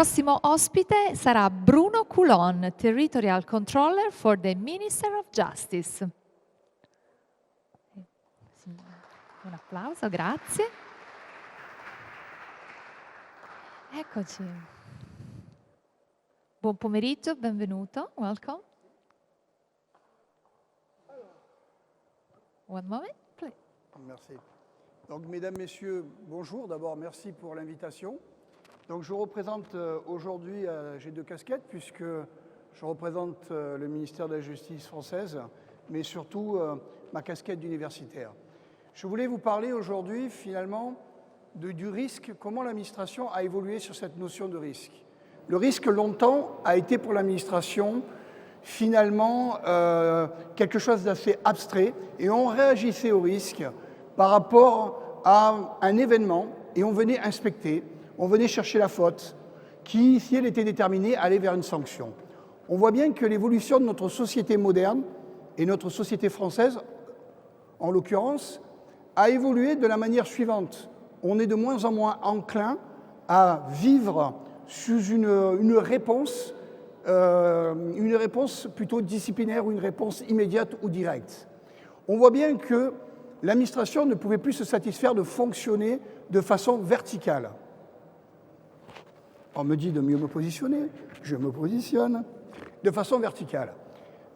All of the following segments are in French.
prossimo ospite sarà Bruno Coulon, Territorial Controller for the Minister of Justice. Un applauso, grazie. Eccoci. Buon pomeriggio, benvenuto, welcome. One moment, please. Merci. Donc, mesdames, messieurs, bonjour. D'abord, merci pour l'invitation. Donc, je représente aujourd'hui, j'ai deux casquettes, puisque je représente le ministère de la Justice française, mais surtout ma casquette d'universitaire. Je voulais vous parler aujourd'hui, finalement, du risque, comment l'administration a évolué sur cette notion de risque. Le risque, longtemps, a été pour l'administration, finalement, quelque chose d'assez abstrait, et on réagissait au risque par rapport à un événement, et on venait inspecter, on venait chercher la faute, qui, si elle était déterminée, allait vers une sanction. On voit bien que l'évolution de notre société moderne, et notre société française, en l'occurrence, a évolué de la manière suivante. On est de moins en moins enclin à vivre sous une réponse plutôt disciplinaire ou une réponse immédiate ou directe. On voit bien que l'administration ne pouvait plus se satisfaire de fonctionner de façon verticale. On me dit de mieux me positionner, je me positionne de façon verticale.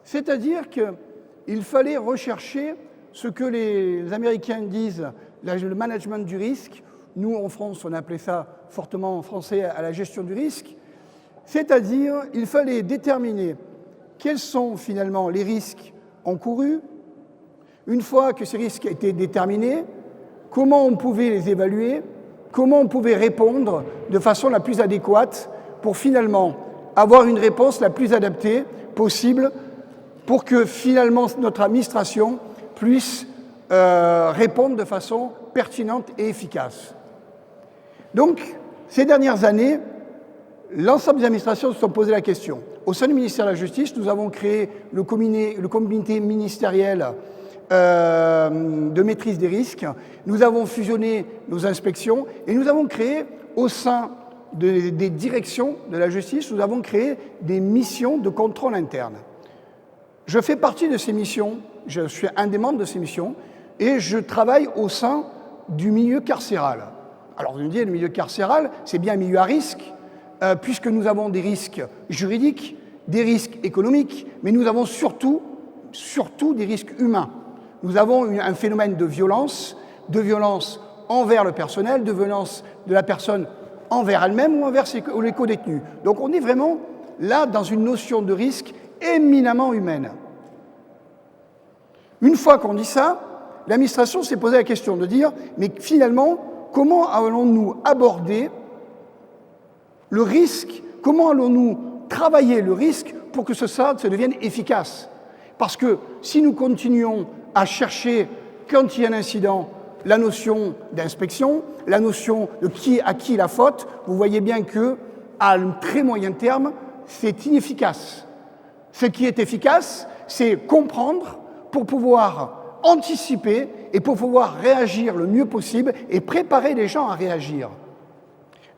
C'est-à-dire qu'il fallait rechercher ce que les Américains disent le management du risque. Nous, en France, on appelait ça fortement en français à la gestion du risque. C'est-à-dire, il fallait déterminer quels sont finalement les risques encourus. Une fois que ces risques étaient déterminés, comment on pouvait les évaluer, comment on pouvait répondre de façon la plus adéquate pour finalement avoir une réponse la plus adaptée possible pour que finalement notre administration puisse répondre de façon pertinente et efficace. Donc, ces dernières années, l'ensemble des administrations se sont posé la question. Au sein du ministère de la Justice, nous avons créé le comité ministériel de maîtrise des risques. Nous avons fusionné nos inspections et nous avons créé, au sein des directions de la justice, nous avons créé des missions de contrôle interne. Je fais partie de ces missions, je suis un des membres de ces missions, et je travaille au sein du milieu carcéral. Alors, vous me dites, le milieu carcéral, c'est bien un milieu à risque, puisque nous avons des risques juridiques, des risques économiques, mais nous avons surtout des risques humains. Nous avons un phénomène de violence envers le personnel, de violence de la personne envers elle-même ou envers les co-détenus. Donc on est vraiment là dans une notion de risque éminemment humaine. Une fois qu'on dit ça, l'administration s'est posé la question de dire, mais finalement, comment allons-nous aborder le risque, comment allons-nous travailler le risque pour que ça devienne efficace? Parce que si nous continuons à chercher, quand il y a un incident, la notion d'inspection, la notion de à qui la faute, vous voyez bien qu'à un très moyen terme, c'est inefficace. Ce qui est efficace, c'est comprendre pour pouvoir anticiper et pour pouvoir réagir le mieux possible et préparer les gens à réagir.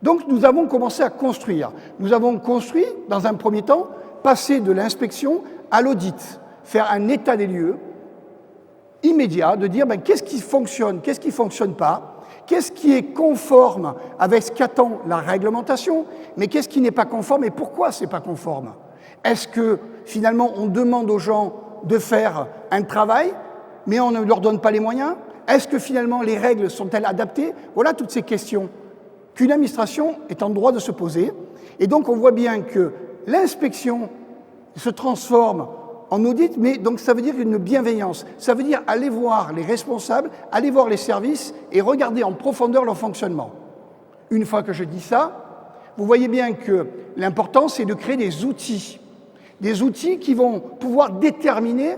Donc nous avons commencé à construire. Nous avons construit, dans un premier temps, passer de l'inspection à l'audit, faire un état des lieux immédiat, de dire qu'est-ce qui fonctionne, qu'est-ce qui ne fonctionne pas, qu'est-ce qui est conforme avec ce qu'attend la réglementation, mais qu'est-ce qui n'est pas conforme et pourquoi ce n'est pas conforme. Est-ce que finalement on demande aux gens de faire un travail, mais on ne leur donne pas les moyens? Est-ce que finalement les règles sont-elles adaptées? Voilà toutes ces questions qu'une administration est en droit de se poser. Et donc on voit bien que l'inspection se transforme en audit, mais donc ça veut dire une bienveillance. Ça veut dire aller voir les responsables, aller voir les services et regarder en profondeur leur fonctionnement. Une fois que je dis ça, vous voyez bien que l'important, c'est de créer des outils qui vont pouvoir déterminer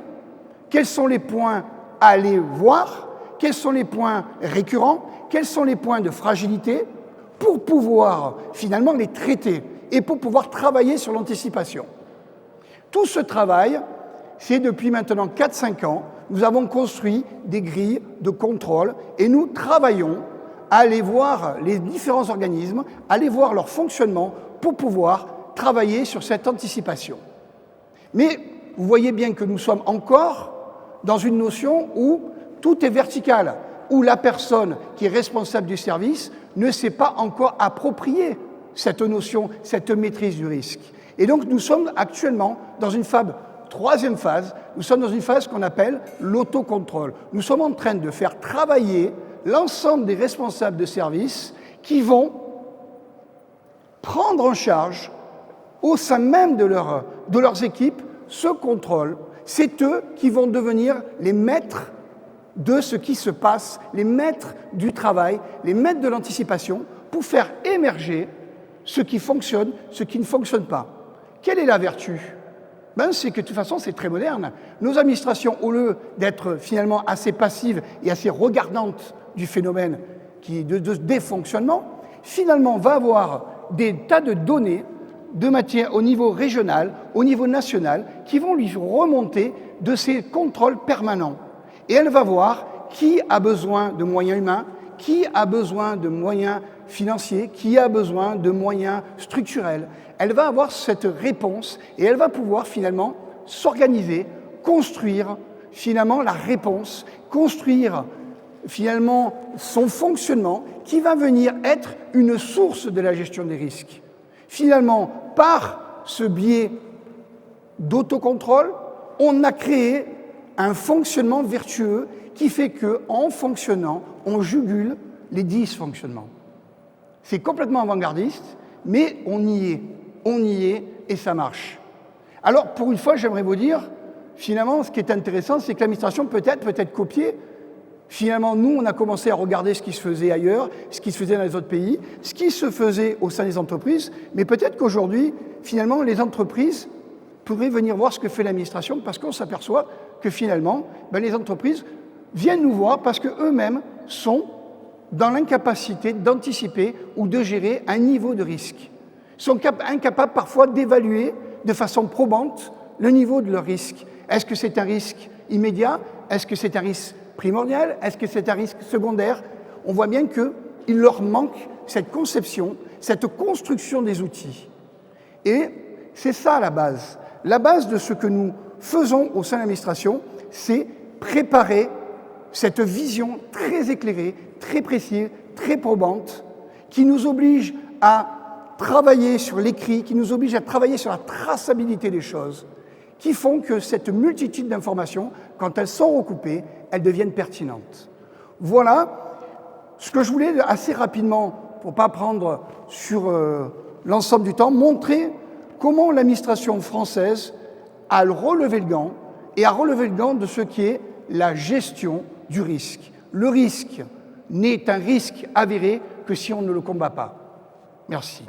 quels sont les points à aller voir, quels sont les points récurrents, quels sont les points de fragilité, pour pouvoir finalement les traiter et pour pouvoir travailler sur l'anticipation. Tout ce travail, c'est depuis maintenant 4-5 ans, nous avons construit des grilles de contrôle et nous travaillons à aller voir les différents organismes, aller voir leur fonctionnement pour pouvoir travailler sur cette anticipation. Mais vous voyez bien que nous sommes encore dans une notion où tout est vertical, où la personne qui est responsable du service ne s'est pas encore approprié cette notion, cette maîtrise du risque. Et donc nous sommes actuellement dans une troisième phase, nous sommes dans une phase qu'on appelle l'autocontrôle. Nous sommes en train de faire travailler l'ensemble des responsables de service qui vont prendre en charge au sein même de leurs équipes ce contrôle. C'est eux qui vont devenir les maîtres de ce qui se passe, les maîtres du travail, les maîtres de l'anticipation pour faire émerger ce qui fonctionne, ce qui ne fonctionne pas. Quelle est la vertu ? C'est que de toute façon, c'est très moderne. Nos administrations, au lieu d'être finalement assez passives et assez regardantes du phénomène de défonctionnement, finalement va avoir des tas de données de matière au niveau régional, au niveau national, qui vont lui remonter de ces contrôles permanents. Et elle va voir qui a besoin de moyens humains, qui a besoin de moyens financiers, qui a besoin de moyens structurels. Elle va avoir cette réponse et elle va pouvoir finalement s'organiser, construire finalement la réponse, construire finalement son fonctionnement qui va venir être une source de la gestion des risques. Finalement, par ce biais d'autocontrôle, on a créé un fonctionnement vertueux qui fait qu'en fonctionnant, on jugule les dysfonctionnements. C'est complètement avant-gardiste, mais on y est et ça marche. Alors, pour une fois, j'aimerais vous dire, finalement, ce qui est intéressant, c'est que l'administration peut être copiée. Finalement, nous, on a commencé à regarder ce qui se faisait ailleurs, ce qui se faisait dans les autres pays, ce qui se faisait au sein des entreprises, mais peut-être qu'aujourd'hui, finalement, les entreprises pourraient venir voir ce que fait l'administration parce qu'on s'aperçoit que finalement, les entreprises viennent nous voir parce qu'eux-mêmes sont dans l'incapacité d'anticiper ou de gérer un niveau de risque. Ils sont incapables parfois d'évaluer de façon probante le niveau de leur risque. Est-ce que c'est un risque immédiat? Est-ce que c'est un risque primordial? Est-ce que c'est un risque secondaire? On voit bien qu'il leur manque cette conception, cette construction des outils. Et c'est ça la base. La base de ce que nous faisons au sein de l'administration, c'est préparer cette vision très éclairée, très précise, très probante, qui nous oblige à travailler sur l'écrit, qui nous oblige à travailler sur la traçabilité des choses, qui font que cette multitude d'informations, quand elles sont recoupées, elles deviennent pertinentes. Voilà ce que je voulais assez rapidement, pour ne pas prendre sur l'ensemble du temps, montrer comment l'administration française a relevé le gant, et a relevé le gant de ce qui est la gestion du risque. Le risque n'est un risque avéré que si on ne le combat pas. Merci.